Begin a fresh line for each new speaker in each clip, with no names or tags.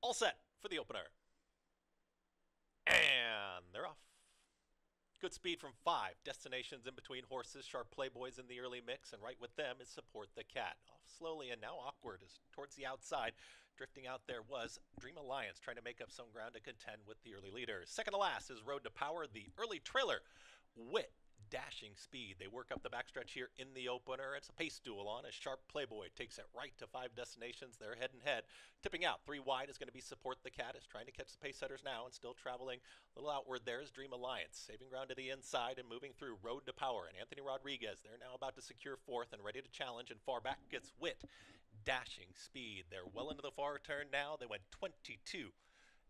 All set for the opener. And they're off. Good speed from 5. Destinations in between horses. Sharp Playboys in the early mix, and right with them is Support the Cat. Off slowly and now awkward as towards the outside. Drifting out there was Dream Alliance, trying to make up some ground to contend with the early leaders. Second to last is Road to Power, the early trailer. Wit, dashing speed. They work up the backstretch here in the opener. It's a pace duel on as Sharp Playboy takes it right to 5 destinations. They're head and head. Tipping out 3 wide is going to be Support the Cat, is trying to catch the pace setters now and still traveling a little outward. There is Dream Alliance, saving ground to the inside and moving through Road to Power. And Anthony Rodriguez, they're now about to secure 4th and ready to challenge, and far back gets Wit, dashing speed. They're well into the far turn now. They went 22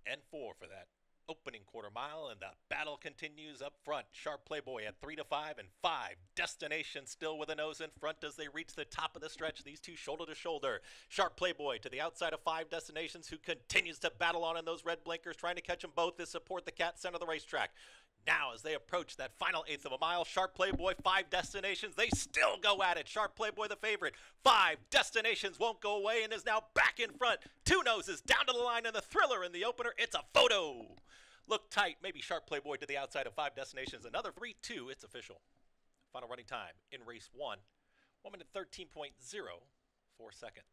and 4 for that opening quarter mile, and the battle continues up front. Sharp Playboy at 3 to 5 and 5. Destination still with a nose in front as they reach the top of the stretch. These two shoulder to shoulder. Sharp Playboy to the outside of 5 Destinations, who continues to battle on in those red blinkers, trying to catch them both as Support the Cat center of the racetrack. Now, as they approach that final 1/8 of a mile, Sharp Playboy, 5 Destinations, they still go at it. Sharp Playboy, the favorite. 5 Destinations won't go away and is now back in front. 2 noses down to the line, and the thriller in the opener. It's a photo. Look tight. Maybe Sharp Playboy to the outside of 5 Destinations. Another 3-2. It's official. Final running time in race 1. 1 minute 13.04 seconds.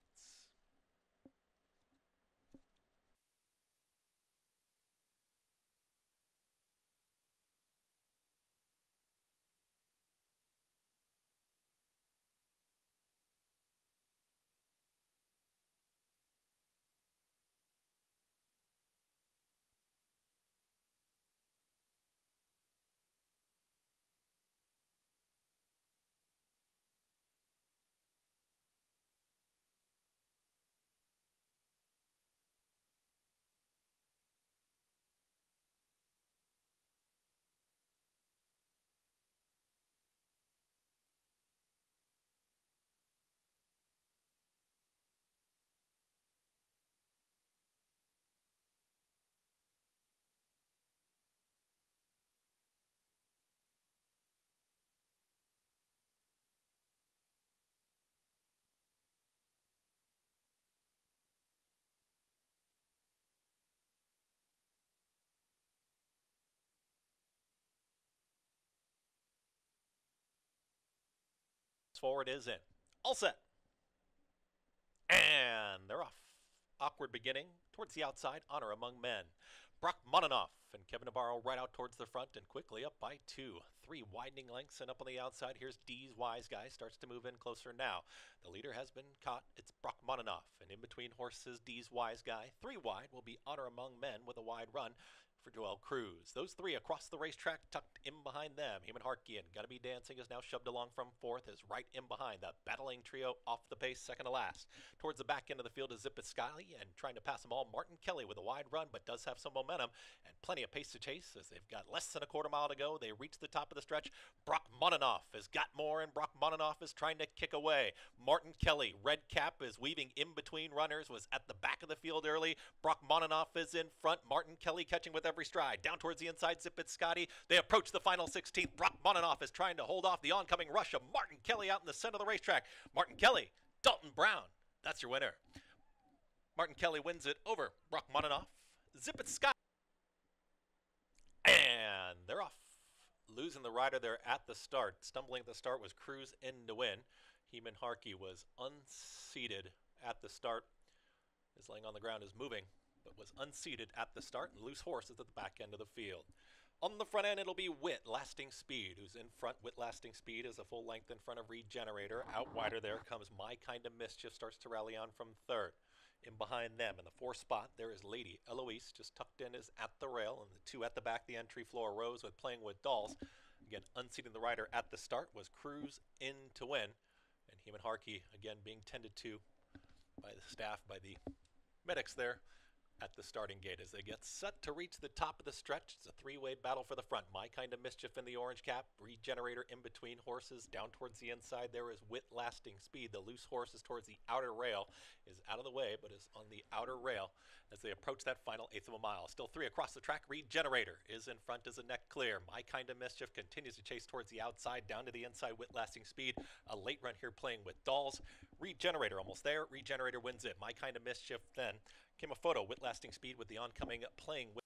Forward is in. All set. And they're off. Awkward beginning. Towards the outside, Honor Among Men. Brock Monanoff and Kevin Navarro right out towards the front and quickly up by 2. 3 widening lengths, and up on the outside, here's D's Wise Guy. Starts to move in closer now. The leader has been caught. It's Brock Monanoff. And in between horses, D's Wise Guy. 3 wide will be Honor Among Men with a wide run for Joel Cruz. Those 3 across the racetrack, tucked in behind them. Heeman Harkian, Gotta Be Dancing, is now shoved along from 4th, is right in behind. The battling trio off the pace, second to last. Towards the back end of the field is Zip It Sky, and trying to pass them all, Martin Kelly with a wide run, but does have some momentum and plenty of pace to chase as they've got less than a quarter mile to go. They reach the top of the stretch. Brock Monanoff has got more, and Brock Monanoff is trying to kick away. Martin Kelly, red cap, is weaving in between runners, was at the back of the field early. Brock Monanoff is in front. Martin Kelly catching with every stride. Down towards the inside, Zip It Scotty. They approach the final 16th. Brock Monanoff is trying to hold off the oncoming rush of Martin Kelly out in the center of the racetrack. Martin Kelly, Dalton Brown, that's your winner. Martin Kelly wins it over Brock Monanoff. Zip It Scotty. And they're off. Losing the rider there at the start. Stumbling at the start was Cruz in to win. Heeman Harkey was unseated at the start. Is laying on the ground, is moving, but was unseated at the start, and Loose Horse is at the back end of the field. On the front end, it'll be Wit Lasting Speed, who's in front. Wit Lasting Speed is a full length in front of Regenerator. Out wider there comes My Kind of Mischief, starts to rally on from 3rd. In behind them, in the 4th spot, there is Lady Eloise, just tucked in, is at the rail, and the 2 at the back, the entry floor Rose with Playing with Dolls. Again, unseating the rider at the start was Cruz in to win, and Heeman Harkey, again, being tended to by the staff, by the medics there at the starting gate as they get set to reach the top of the stretch. It's a 3-way battle for the front. My Kind of Mischief in the orange cap, Regenerator in between horses. Down towards the inside, there is Wit Lasting Speed. The Loose Horse is towards the outer rail, is out of the way, but is on the outer rail as they approach that final eighth of a mile. Still 3 across the track. Regenerator is in front as a neck clear. My Kind of Mischief continues to chase towards the outside, down to the inside with Lasting Speed. A late run here playing with Dolls. Regenerator almost there. Regenerator wins it. My Kind of Mischief then came a photo with Lasting Speed with the oncoming playing with.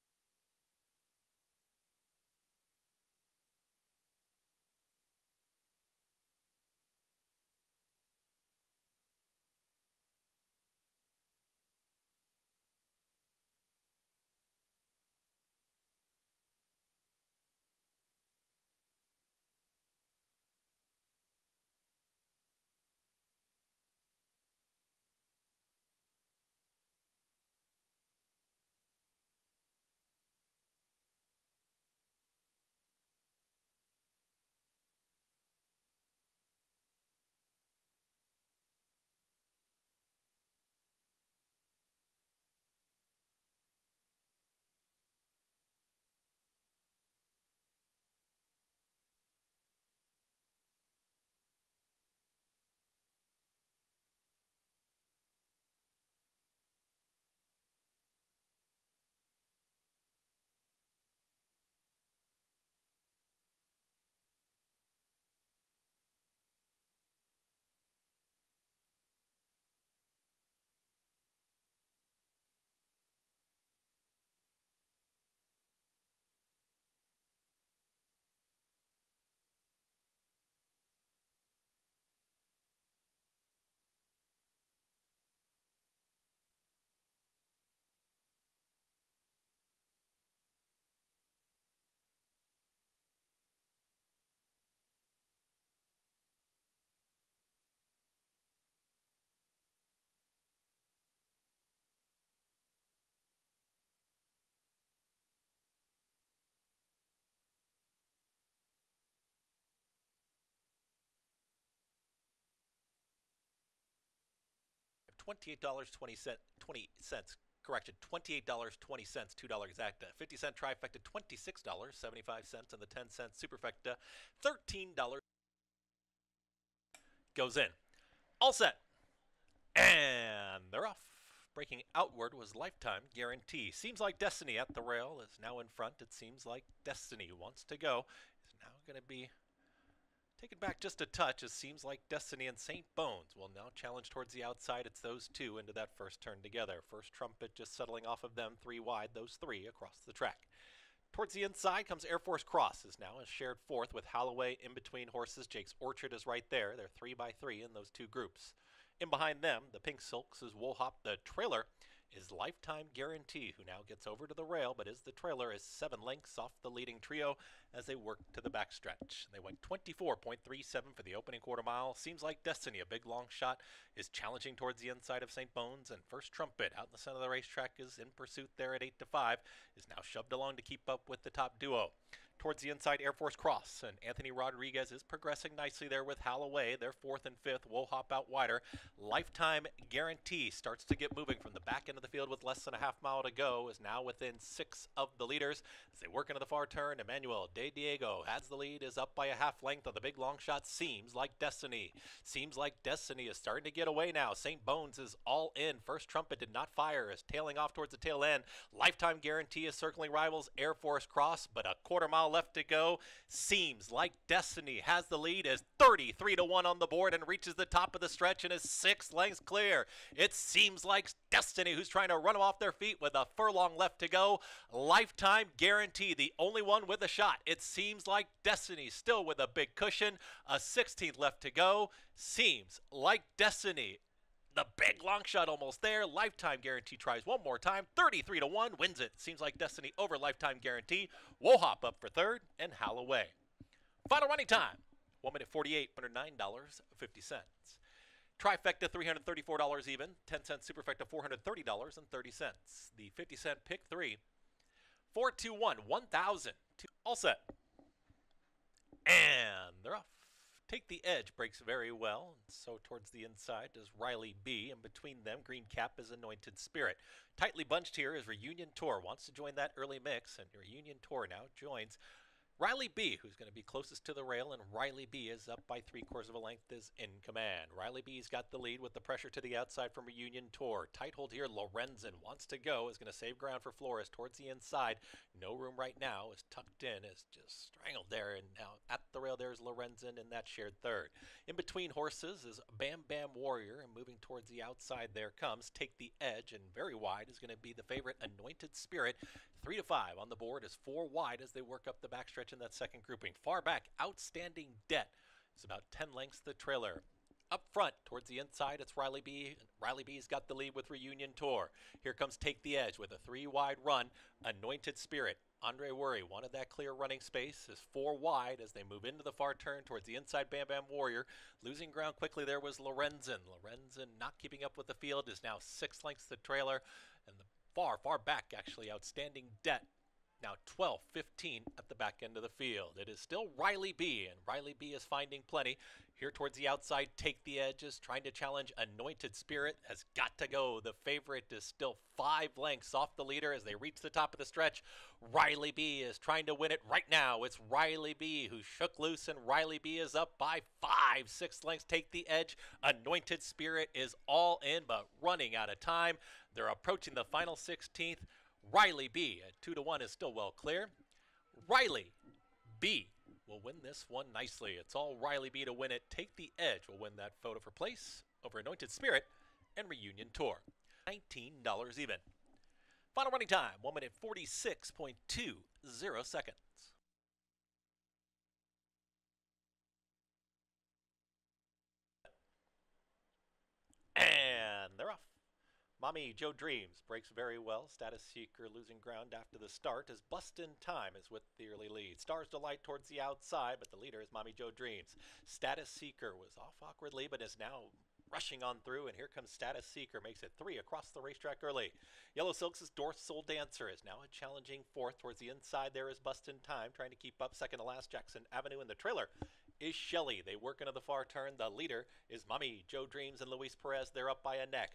$28.20. Correction, $28.20, $2 exacta. 50-cent trifecta, $26.75, and the 10-cent superfecta, $13 goes in. All set. And they're off. Breaking outward was Lifetime Guarantee. Seems like Destiny at the rail is now in front. It seems like Destiny wants to go. Is now going to be taken back just a touch. It seems like Destiny and St. Bones will now challenge towards the outside. It's those two into that first turn together. First Trumpet just settling off of them 3 wide, those 3 across the track. Towards the inside comes Air Force Cross, is now a shared fourth with Holloway in between horses. Jake's Orchard is right there. They're 3 by 3 in those 2 groups. In behind them, the Pink Silks is Woolhop. The trailer is Lifetime Guarantee, who now gets over to the rail, but the trailer is 7 lengths off the leading trio as they work to the backstretch. They went 24.37 for the opening quarter mile. Seems like Destiny, a big long shot, is challenging towards the inside of St. Bones, and First Trumpet out in the center of the racetrack is in pursuit there at 8-5, is now shoved along to keep up with the top duo. Towards the inside, Air Force Cross, and Anthony Rodriguez is progressing nicely there with Holloway. They're 4th and 5th. Woolhop out wider. Lifetime Guarantee starts to get moving from the back end of the field with less than a half mile to go, is now within 6 of the leaders. As they work into the far turn, Emmanuel De Diego has the lead, is up by a half length on the big long shot. Seems like Destiny. Seems like Destiny is starting to get away now. St. Bones is all in. First Trumpet did not fire, is tailing off towards the tail end. Lifetime Guarantee is circling rivals Air Force Cross, but a quarter mile left to go. Seems like Destiny has the lead, is 33-1 on the board and reaches the top of the stretch and is 6 lengths clear. It seems like Destiny who's trying to run them off their feet with a furlong left to go. Lifetime Guarantee, the only one with a shot. It seems like Destiny still with a big cushion. A 16th left to go. Seems like Destiny. The big long shot almost there. Lifetime Guarantee tries one more time. 33-1 wins it. Seems like Destiny over Lifetime Guarantee. Woolhop up for third and Holloway. Final running time. 1 minute 48, $109.50. Trifecta $334 even. 10-cent superfecta $430.30. The 50-cent pick 3. 421 1,000. All set. And they're off. Take the Edge breaks very well, and so towards the inside does Riley B. And between them, Green Cap is Anointed Spirit. Tightly bunched here is Reunion Tour. Wants to join that early mix, and Reunion Tour now joins Riley B, who's going to be closest to the rail, and Riley B is up by 3/4 of a length, is in command. Riley B's got the lead with the pressure to the outside from Reunion Tour. Tight hold here, Lorenzen wants to go, is going to save ground for Flores towards the inside. No room right now, is tucked in, is just strangled there, and now at the rail there's Lorenzen in that shared third. In between horses is Bam Bam Warrior, and moving towards the outside there comes Take the Edge, and very wide is going to be the favorite Anointed Spirit. 3 to 5 on the board is 4 wide as they work up the backstretch in that second grouping. Far back, Outstanding Debt is about 10 lengths the trailer. Up front, towards the inside, it's Riley B. Riley B's got the lead with Reunion Tour. Here comes Take the Edge with a 3 wide run. Anointed Spirit. Andre Worry wanted that clear running space, is 4 wide as they move into the far turn towards the inside. Bam Bam Warrior. Losing ground quickly there was Lorenzen. Lorenzen not keeping up with the field, is now 6 lengths the trailer. And the far back, actually, Outstanding Debt. Now 12-15 at the back end of the field. It is still Riley B, and Riley B is finding plenty. Here towards the outside, Take the Edges, trying to challenge Anointed Spirit, has got to go. The favorite is still 5 lengths off the leader as they reach the top of the stretch. Riley B is trying to win it right now. It's Riley B who shook loose, and Riley B is up by 5. 6 lengths, Take the Edge. Anointed Spirit is all in, but running out of time. They're approaching the final 16th. Riley B at 2 to 1 is still well clear. Riley B will win this one nicely. It's all Riley B to win it. Take the Edge will win that photo for place over Anointed Spirit and Reunion Tour. $19 even. Final running time, 1 minute 46.20 seconds. And they're off. Mommy Joe Dreams breaks very well. Status Seeker losing ground after the start as Bustin' Time is with the early lead. Stars Delight towards the outside, but the leader is Mommy Joe Dreams. Status Seeker was off awkwardly, but is now rushing on through, and here comes Status Seeker, makes it 3 across the racetrack early. Yellow Silks' Dorsal Dancer is now a challenging 4th. Towards the inside there is Bustin' Time, trying to keep up. Second to last, Jackson Avenue in the trailer is Shelley. They work into the far turn. The leader is Mommy Joe Dreams and Luis Perez. They're up by a neck.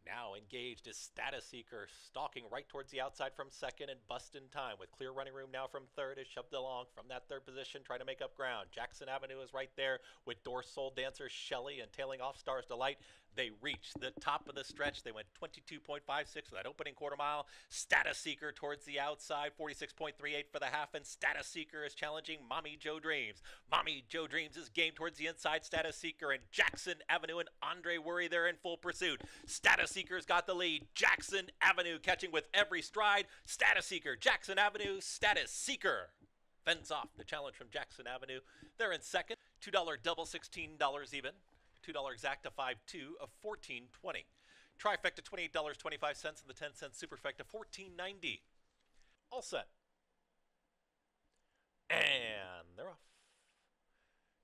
Now engaged is Status Seeker, stalking right towards the outside from second, and Bustin' Time with clear running room now from third is shoved along from that third position, trying to make up ground. Jackson Avenue is right there with Dorsal Dancer, Shelley, and tailing off Stars Delight. They reached the top of the stretch. They went 22.56 for that opening quarter mile. Status Seeker towards the outside, 46.38 for the half, and Status Seeker is challenging Mommy Joe Dreams. Mommy Joe Dreams is game towards the inside. Status Seeker and Jackson Avenue and Andre Worry, they're in full pursuit. Status Seeker's got the lead. Jackson Avenue catching with every stride. Status Seeker, Jackson Avenue, Status Seeker fends off the challenge from Jackson Avenue. They're in second. $2 double, $16 even. $2 exacta, 5-2 of $14.20. Trifecta, $28.25, and the 10-cent superfecta, $14.90. All set. And they're off.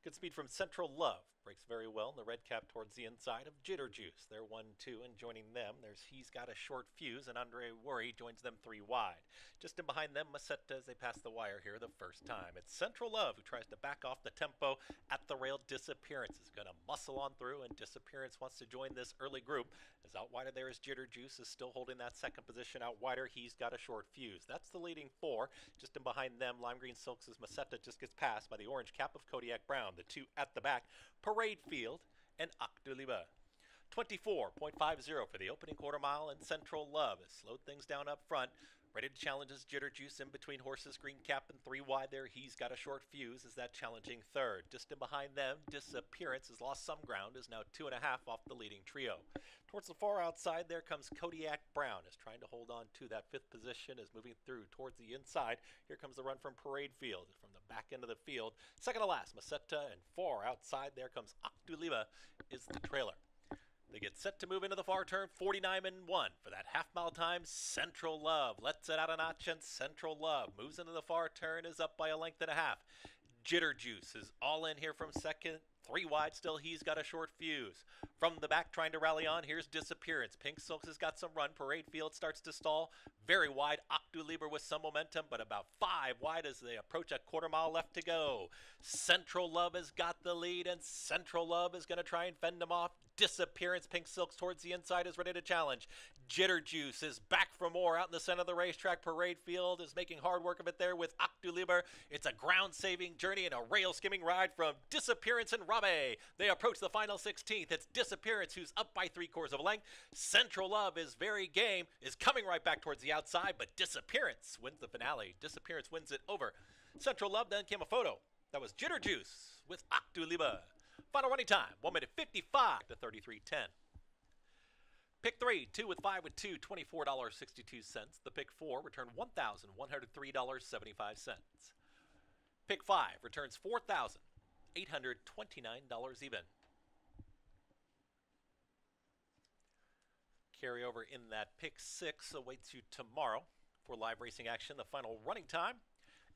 Good speed from Central Love. Breaks very well in the red cap towards the inside of Jitter Juice. They're 1-2, and joining them, there's He's Got a Short Fuse, and Andre Worry joins them 3 wide. Just in behind them, Macetta as they pass the wire here the first time. It's Central Love who tries to back off the tempo at the rail. Disappearance is going to muscle on through, and Disappearance wants to join this early group. As out wider there is Jitter Juice, is still holding that second position out wider. He's Got a Short Fuse. That's the leading 4. Just in behind them, Lime Green Silks' Macetta just gets passed by the orange cap of Kodiak Brown. The 2 at the back, Parade Field and Akduliba. 24.50 for the opening quarter mile, and Central Love has slowed things down up front. Ready to challenge his Jitter Juice in between horses. Green cap and 3 wide there. He's Got a Short Fuse is that challenging third. Just in behind them, Disappearance has lost some ground, is now 2.5 off the leading trio. Towards the far outside there comes Kodiak Brown, is trying to hold on to that 5th position, is moving through towards the inside. Here comes the run from Parade Field from the back end of the field. Second to last, Macetta, and far outside there comes Akduliba is the trailer. They get set to move into the far turn, 49 and 1 for that half-mile time. Central Love lets it out a notch, and Central Love moves into the far turn, is up by a length and a half. Jitter Juice is all in here from second. 3 wide still, He's Got a Short Fuse. From the back trying to rally on, here's Disappearance. Pink Silks has got some run. Parade Field starts to stall. Very wide, Akduliba with some momentum, but about 5 wide as they approach a quarter mile left to go. Central Love has got the lead, and Central Love is going to try and fend them off. Disappearance. Pink Silks towards the inside is ready to challenge. Jitter Juice is back for more out in the center of the racetrack. Parade Field is making hard work of it there with Octuliber. It's a ground-saving journey and a rail-skimming ride from Disappearance and Rabe. They approach the final 16th. It's Disappearance who's up by 3/4 of a length. Central Love is very game, is coming right back towards the outside, but Disappearance wins the finale. Disappearance wins it over Central Love. Then came a photo. That was Jitter Juice with Octuliber. Final running time, 1 minute 55 to 33:10. Pick 3, 2 with 5 with 2, $24.62. The pick 4 returned $1,103.75. Pick 5 returns $4,829 even. Carryover in that pick 6 awaits you tomorrow for live racing action. The final running time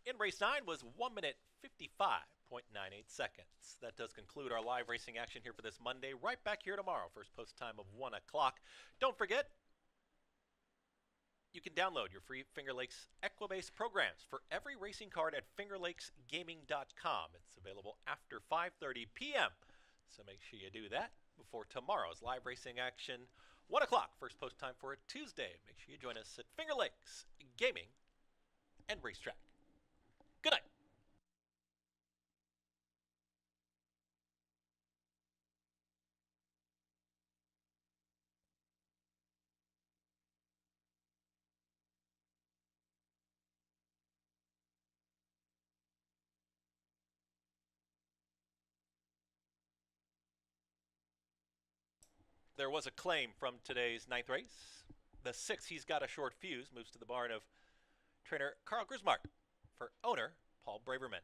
in race 9 was 1 minute 55.98 seconds. That does conclude our live racing action here for this Monday. Right back here tomorrow, first post time of 1 o'clock. Don't forget, you can download your free Finger Lakes Equibase programs for every racing card at fingerlakesgaming.com. It's available after 5:30 p.m. So make sure you do that before tomorrow's live racing action. 1 o'clock, first post time for a Tuesday. Make sure you join us at Finger Lakes Gaming and Racetrack. Good night. There was a claim from today's 9th race. The 6, He's Got a Short Fuse, moves to the barn of trainer Carl Grismark for owner Paul Braverman.